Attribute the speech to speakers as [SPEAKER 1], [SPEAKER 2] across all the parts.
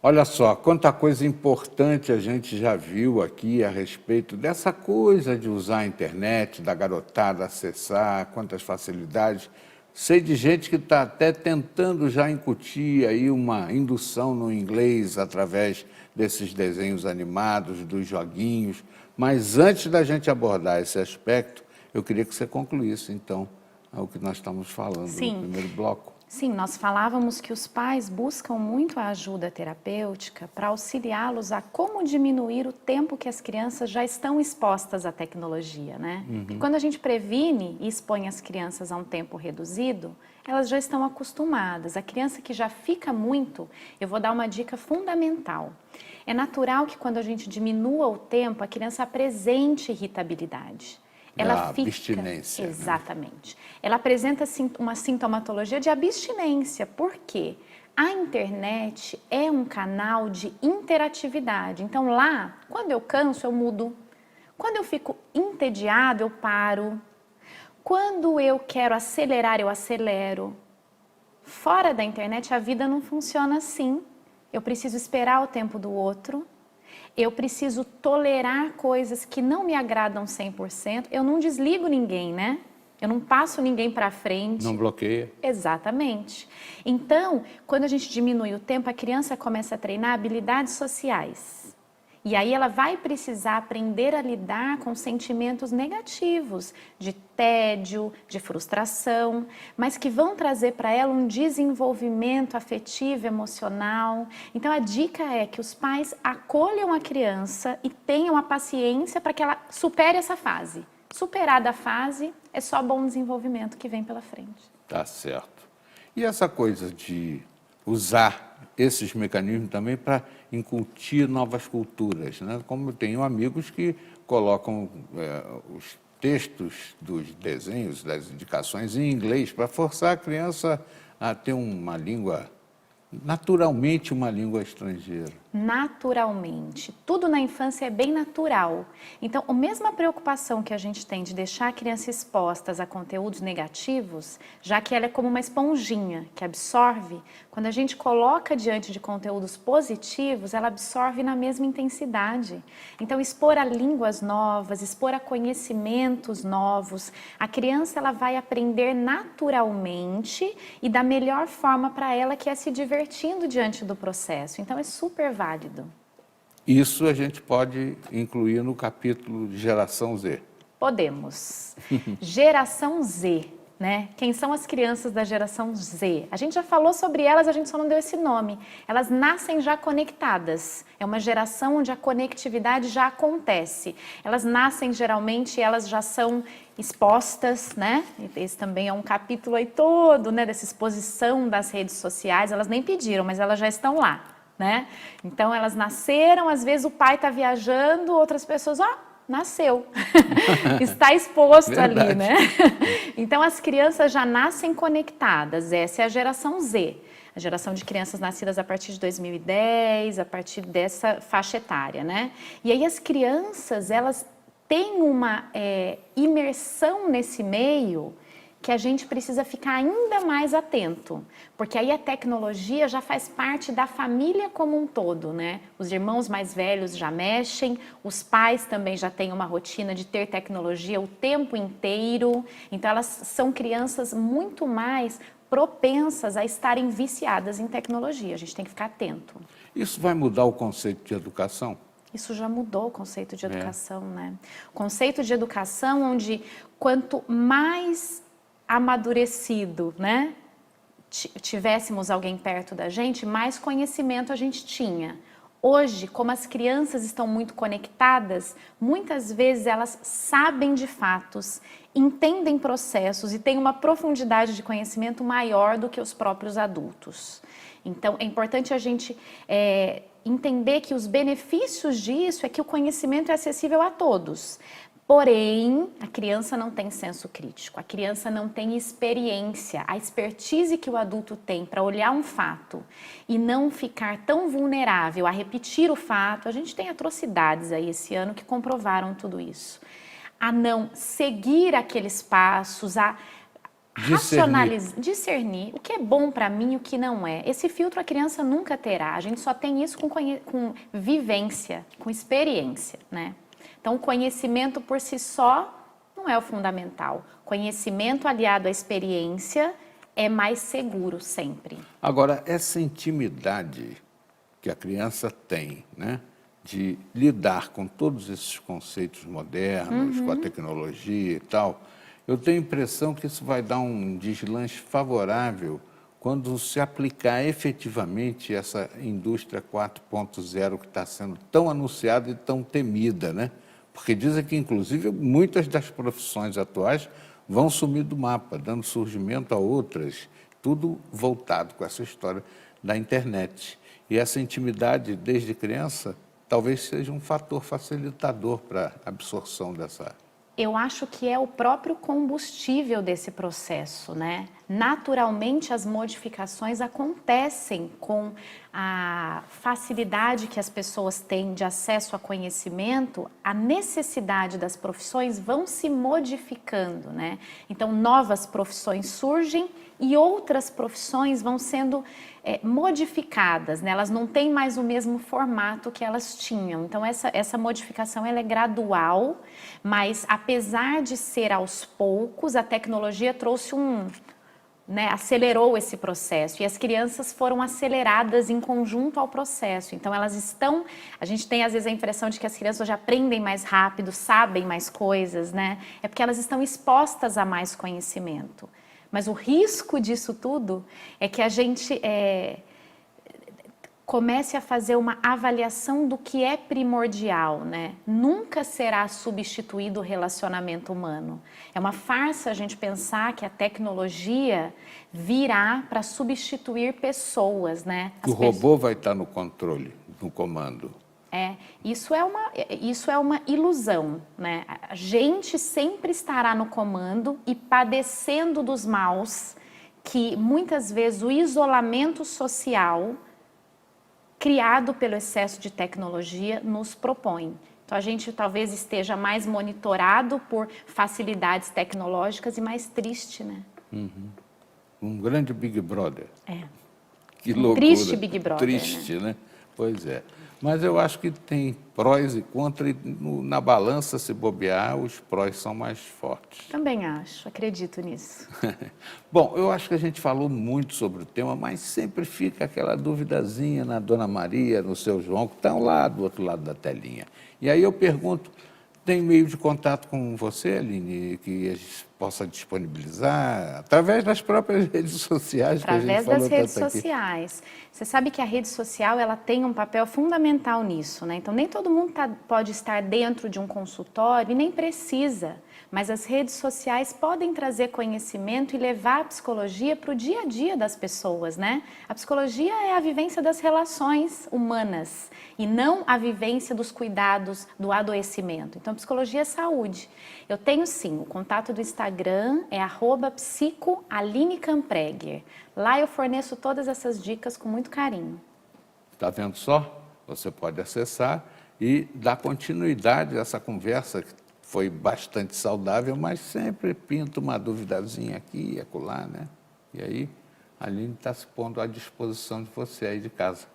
[SPEAKER 1] Olha só, quanta coisa importante a gente já viu aqui a respeito dessa coisa de usar a internet, da garotada acessar, quantas facilidades. Sei de gente que está até tentando já incutir aí uma indução no inglês através desses desenhos animados, dos joguinhos. Mas antes da gente abordar esse aspecto, eu queria que você concluísse, então, o que nós estamos falando no primeiro bloco.
[SPEAKER 2] Sim, nós falávamos que os pais buscam muito a ajuda terapêutica para auxiliá-los a como diminuir o tempo que as crianças já estão expostas à tecnologia, né? Porque quando a gente previne e expõe as crianças a um tempo reduzido, elas já estão acostumadas. A criança que já fica muito, eu vou dar uma dica fundamental. É natural que quando a gente diminua o tempo, a criança apresente irritabilidade. Ela fica,
[SPEAKER 1] abstinência.
[SPEAKER 2] exatamente. Né? Ela apresenta uma sintomatologia de abstinência. Por quê? A internet é um canal de interatividade. Então lá, quando eu canso, eu mudo. Quando eu fico entediado, eu paro. Quando eu quero acelerar, eu acelero. Fora da internet, a vida não funciona assim. Eu preciso esperar o tempo do outro. Eu preciso tolerar coisas que não me agradam 100%. Eu não desligo ninguém, né? Eu não passo ninguém para frente.
[SPEAKER 1] Não bloqueia.
[SPEAKER 2] Exatamente. Então, quando a gente diminui o tempo, a criança começa a treinar habilidades sociais. E aí ela vai precisar aprender a lidar com sentimentos negativos, de tédio, de frustração, mas que vão trazer para ela um desenvolvimento afetivo, emocional. Então a dica é que os pais acolham a criança e tenham a paciência para que ela supere essa fase. Superada a fase, é só bom desenvolvimento que vem pela frente.
[SPEAKER 1] Tá certo. E essa coisa de usar esses mecanismos também para incutir novas culturas, né? Como eu tenho amigos que colocam os textos dos desenhos, das indicações em inglês, para forçar a criança a ter uma língua, naturalmente uma língua estrangeira.
[SPEAKER 2] Naturalmente. Tudo na infância é bem natural. Então, a mesma preocupação que a gente tem de deixar a criança expostas a conteúdos negativos, já que ela é como uma esponjinha que absorve, quando a gente coloca diante de conteúdos positivos, ela absorve na mesma intensidade. Então, expor a línguas novas, expor a conhecimentos novos, a criança ela vai aprender naturalmente e da melhor forma para ela, que é se divertindo diante do processo. Então, é super válido.
[SPEAKER 1] Isso a gente pode incluir no capítulo de Geração Z.
[SPEAKER 2] Podemos. Geração Z, né? Quem são as crianças da geração Z? A gente já falou sobre elas, a gente só não deu esse nome. Elas nascem já conectadas. É uma geração onde a conectividade já acontece. Elas nascem geralmente, elas já são expostas, né? Esse também é um capítulo aí todo, né? Dessa exposição das redes sociais. Elas nem pediram, mas elas já estão lá. Né? Então elas nasceram, às vezes o pai está viajando, outras pessoas, nasceu, está exposto ali, né? Então as crianças já nascem conectadas, essa é a geração Z, a geração de crianças nascidas a partir de 2010, a partir dessa faixa etária, né? E aí as crianças, elas têm uma imersão nesse meio que a gente precisa ficar ainda mais atento, porque aí a tecnologia já faz parte da família como um todo, né? Os irmãos mais velhos já mexem, os pais também já têm uma rotina de ter tecnologia o tempo inteiro, então elas são crianças muito mais propensas a estarem viciadas em tecnologia, a gente tem que ficar atento.
[SPEAKER 1] Isso vai mudar o conceito de educação?
[SPEAKER 2] Isso já mudou o conceito de educação, né? O conceito de educação onde quanto mais amadurecido, né? Tivéssemos alguém perto da gente, mais conhecimento a gente tinha. Hoje, como as crianças estão muito conectadas, muitas vezes elas sabem de fatos, entendem processos e têm uma profundidade de conhecimento maior do que os próprios adultos. Então, é importante a gente entender que os benefícios disso é que o conhecimento é acessível a todos. Porém, a criança não tem senso crítico, a criança não tem experiência, a expertise que o adulto tem para olhar um fato e não ficar tão vulnerável a repetir o fato. A gente tem atrocidades aí esse ano que comprovaram tudo isso. A não seguir aqueles passos, a discernir o que é bom para mim e o que não é. Esse filtro a criança nunca terá. A gente só tem isso com vivência, com experiência, né? Então, o conhecimento por si só não é o fundamental. Conhecimento aliado à experiência é mais seguro sempre.
[SPEAKER 1] Agora, essa intimidade que a criança tem, né, de lidar com todos esses conceitos modernos, com a tecnologia e tal, eu tenho a impressão que isso vai dar um deslanche favorável quando se aplicar efetivamente essa indústria 4.0 que está sendo tão anunciada e tão temida, né? Porque dizem que, inclusive, muitas das profissões atuais vão sumir do mapa, dando surgimento a outras, tudo voltado com essa história da internet. E essa intimidade, desde criança, talvez seja um fator facilitador para a absorção dessa.
[SPEAKER 2] Eu acho que é o próprio combustível desse processo, né? Naturalmente, as modificações acontecem com a facilidade que as pessoas têm de acesso a conhecimento, a necessidade das profissões vão se modificando, né? Então, novas profissões surgem e outras profissões vão sendo modificadas, né? Elas não têm mais o mesmo formato que elas tinham. Então, essa modificação ela é gradual, mas apesar de ser aos poucos, a tecnologia trouxe acelerou esse processo e as crianças foram aceleradas em conjunto ao processo. Então, a gente tem às vezes a impressão de que as crianças já aprendem mais rápido, sabem mais coisas, né? É porque elas estão expostas a mais conhecimento. Mas o risco disso tudo é que a gente comece a fazer uma avaliação do que é primordial, né? Nunca será substituído o relacionamento humano. É uma farsa a gente pensar que a tecnologia virá para substituir pessoas, né?
[SPEAKER 1] O robô vai estar no controle, no comando.
[SPEAKER 2] Isso é uma ilusão, né? A gente sempre estará no comando e padecendo dos maus que muitas vezes o isolamento social criado pelo excesso de tecnologia nos propõe. Então a gente talvez esteja mais monitorado por facilidades tecnológicas e mais triste, né?
[SPEAKER 1] Um grande Big Brother. Que
[SPEAKER 2] Um
[SPEAKER 1] loucura.
[SPEAKER 2] triste Big Brother.
[SPEAKER 1] Triste, né? Pois é. Mas eu acho que tem prós e contras, e na balança, se bobear, os prós são mais fortes.
[SPEAKER 2] Também acho, acredito nisso.
[SPEAKER 1] Bom, eu acho que a gente falou muito sobre o tema, mas sempre fica aquela duvidazinha na Dona Maria, no seu João, que estão lá do outro lado da telinha. E aí eu pergunto, tem meio de contato com você, Aline, que a gente possa disponibilizar através das próprias redes sociais que a gente falou tanto aqui?
[SPEAKER 2] Através das redes sociais. Você sabe que a rede social ela tem um papel fundamental nisso, né? Então, nem todo mundo pode estar dentro de um consultório e nem precisa. Mas as redes sociais podem trazer conhecimento e levar a psicologia para o dia a dia das pessoas, né? A psicologia é a vivência das relações humanas e não a vivência dos cuidados do adoecimento. Então, a psicologia é saúde. Eu tenho sim, o contato do Instagram é @psicoalinecampreger. Lá eu forneço todas essas dicas com muito carinho.
[SPEAKER 1] Está vendo só? Você pode acessar e dar continuidade a essa conversa que foi bastante saudável, mas sempre pinta uma duvidazinha aqui e acolá, né? E aí, a Aline está se pondo à disposição de você aí de casa.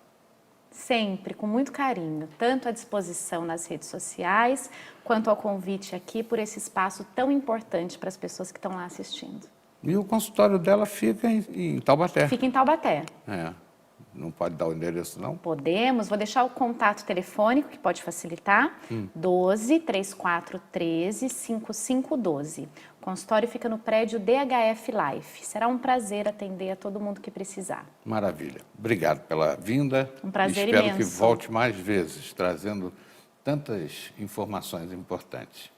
[SPEAKER 2] Sempre, com muito carinho, tanto à disposição nas redes sociais, quanto ao convite aqui por esse espaço tão importante para as pessoas que estão lá assistindo.
[SPEAKER 1] E o consultório dela fica em Taubaté.
[SPEAKER 2] Fica em Taubaté.
[SPEAKER 1] Não pode dar o endereço, não?
[SPEAKER 2] Podemos, vou deixar o contato telefônico, que pode facilitar, 12-3413-5512. O consultório fica no prédio DHF Life. Será um prazer atender a todo mundo que precisar.
[SPEAKER 1] Maravilha. Obrigado pela vinda.
[SPEAKER 2] Um prazer
[SPEAKER 1] imenso.
[SPEAKER 2] imenso.
[SPEAKER 1] Espero que volte mais vezes, trazendo tantas informações importantes.